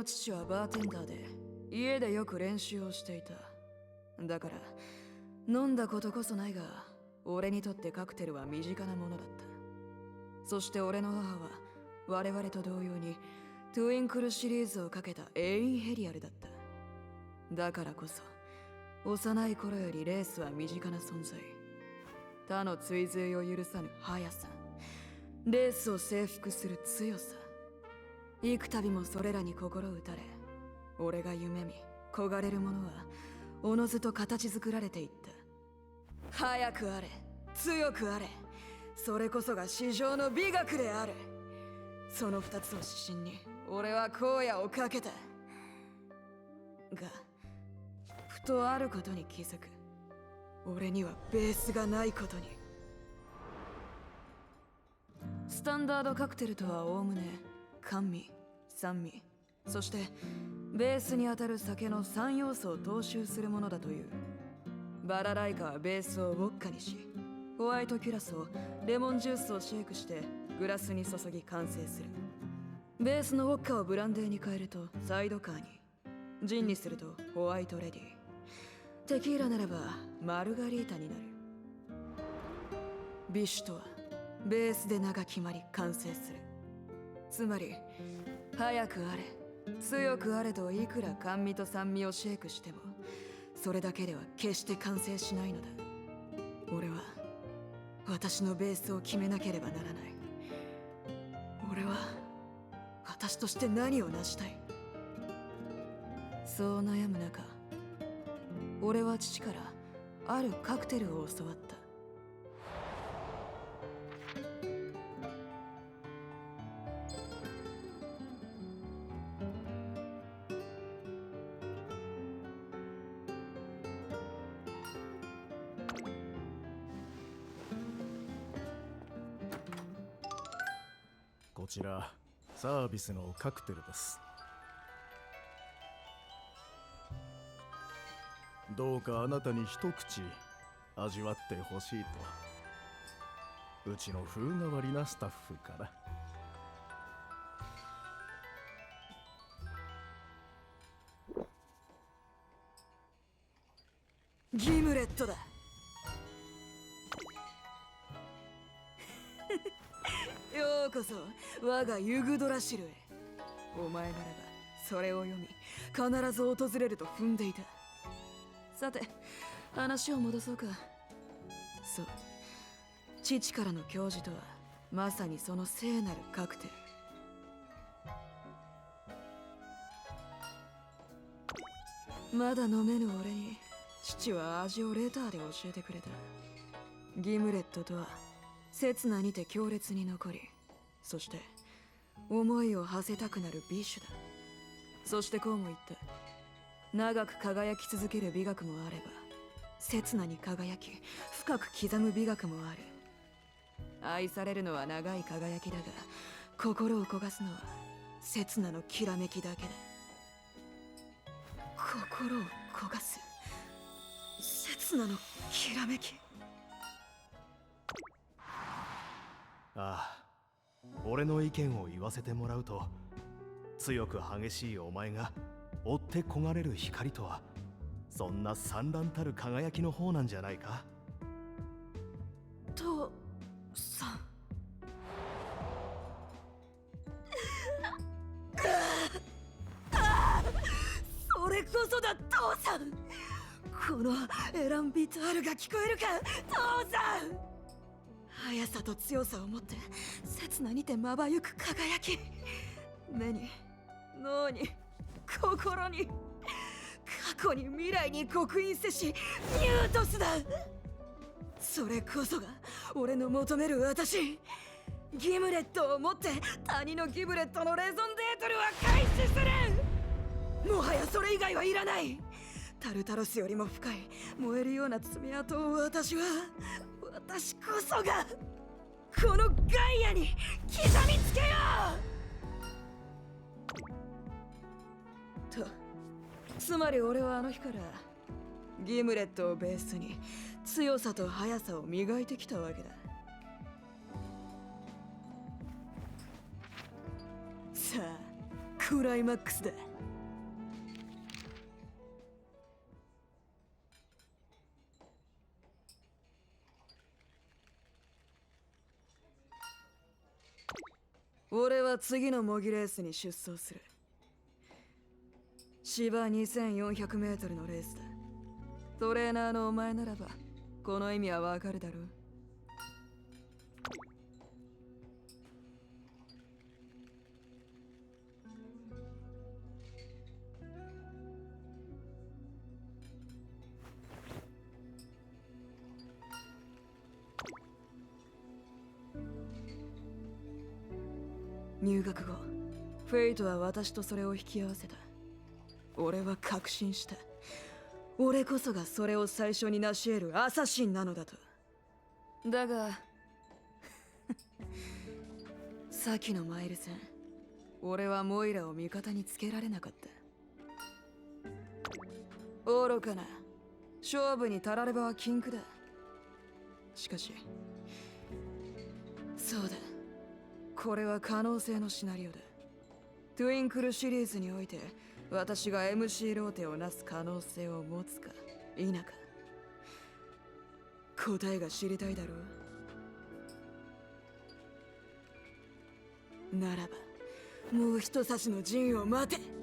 父はバーテンダーで家でよく練習をしていた。だから飲んだことこそないが、俺にとってカクテルは身近なものだった。そして俺の母は我々と同様にトゥインクルシリーズをかけたエインヘリアルだった。だからこそ幼い頃よりレースは身近な存在。他の追随を許さぬ速さ、レースを征服する強さ。幾度もそれらに心打たれ、俺が夢見焦がれるものはおのずと形作られていった。速くあれ、強くあれ、それこそが至上の美学である。その二つを指針に俺は荒野をかけた。がふとあることに気づく。俺にはベースがないことに。スタンダードカクテルとはおおむね甘味、酸味、そしてベースにあたる酒の3要素を踏襲するものだという。バラライカはベースをウォッカにし、ホワイトキュラソー、レモンジュースをシェイクしてグラスに注ぎ完成する。ベースのウォッカをブランデーに変えるとサイドカーに、ジンにするとホワイトレディ、テキーラならばマルガリータになる。ビッシュとはベースで名が決まり完成する。つまり速くあれ強くあれといくら甘味と酸味をシェイクしても、それだけでは決して完成しないのだ。俺は私のベースを決めなければならない。俺は私として何を成したい。そう悩む中、俺は父からあるカクテルを教わった。こちらサービスのカクテルです。どうかあなたに一口味わってほしいと、うちの風変わりなスタッフから。ギムレットだ。ようこそ我がユグドラシルへ。お前ならばそれを読み必ず訪れると踏んでいた。さて話を戻そうか。そう、父からの教授とはまさにその聖なるカクテル。まだ飲めぬ俺に父は味をレターで教えてくれた。ギムレットとは刹那にて強烈に残り、そして思いを馳せたくなる美酒だ。そしてこうも言った。長く輝き続ける美学もあれば、刹那に輝き深く刻む美学もある。愛されるのは長い輝きだが、心を焦がすのは刹那のきらめきだけだ。心を焦がす刹那のきらめき。ああ、俺の意見を言わせてもらうと、強く激しいお前が追って焦がれる光とは、そんな散乱たる輝きの方なんじゃないか。父さん。それこそだ父さん。このエランビタールが聞こえるか父さん。速さと強さを持って刹那にてまばゆく輝き、目に脳に心に過去に未来に刻印せしニュートスだ。それこそが俺の求める私。ギムレットを持って谷のギムレットのレゾンデートルは開始する。もはやそれ以外はいらない。タルタロスよりも深い燃えるような爪痕を私こそがこのガイアに刻みつけようと。つまり俺はあの日からギムレットをベースに強さと速さを磨いてきたわけだ。さあクライマックスだ。俺は次の模擬レースに出走する。芝 2400m のレースだ。トレーナーのお前ならばこの意味はわかるだろう。入学後、フェイトは私とそれを引き合わせた。俺は確信した。俺こそがそれを最初に成し得るアサシンなのだと。だが先のマイル戦、俺はモイラを味方につけられなかった。愚かな。勝負にたらればは禁句だ。しかしそうだ、これは可能性のシナリオだ。トゥインクルシリーズにおいて私が MC ローテをなす可能性を持つか否か、答えが知りたいだろう。ならばもう一差しの陣を待て。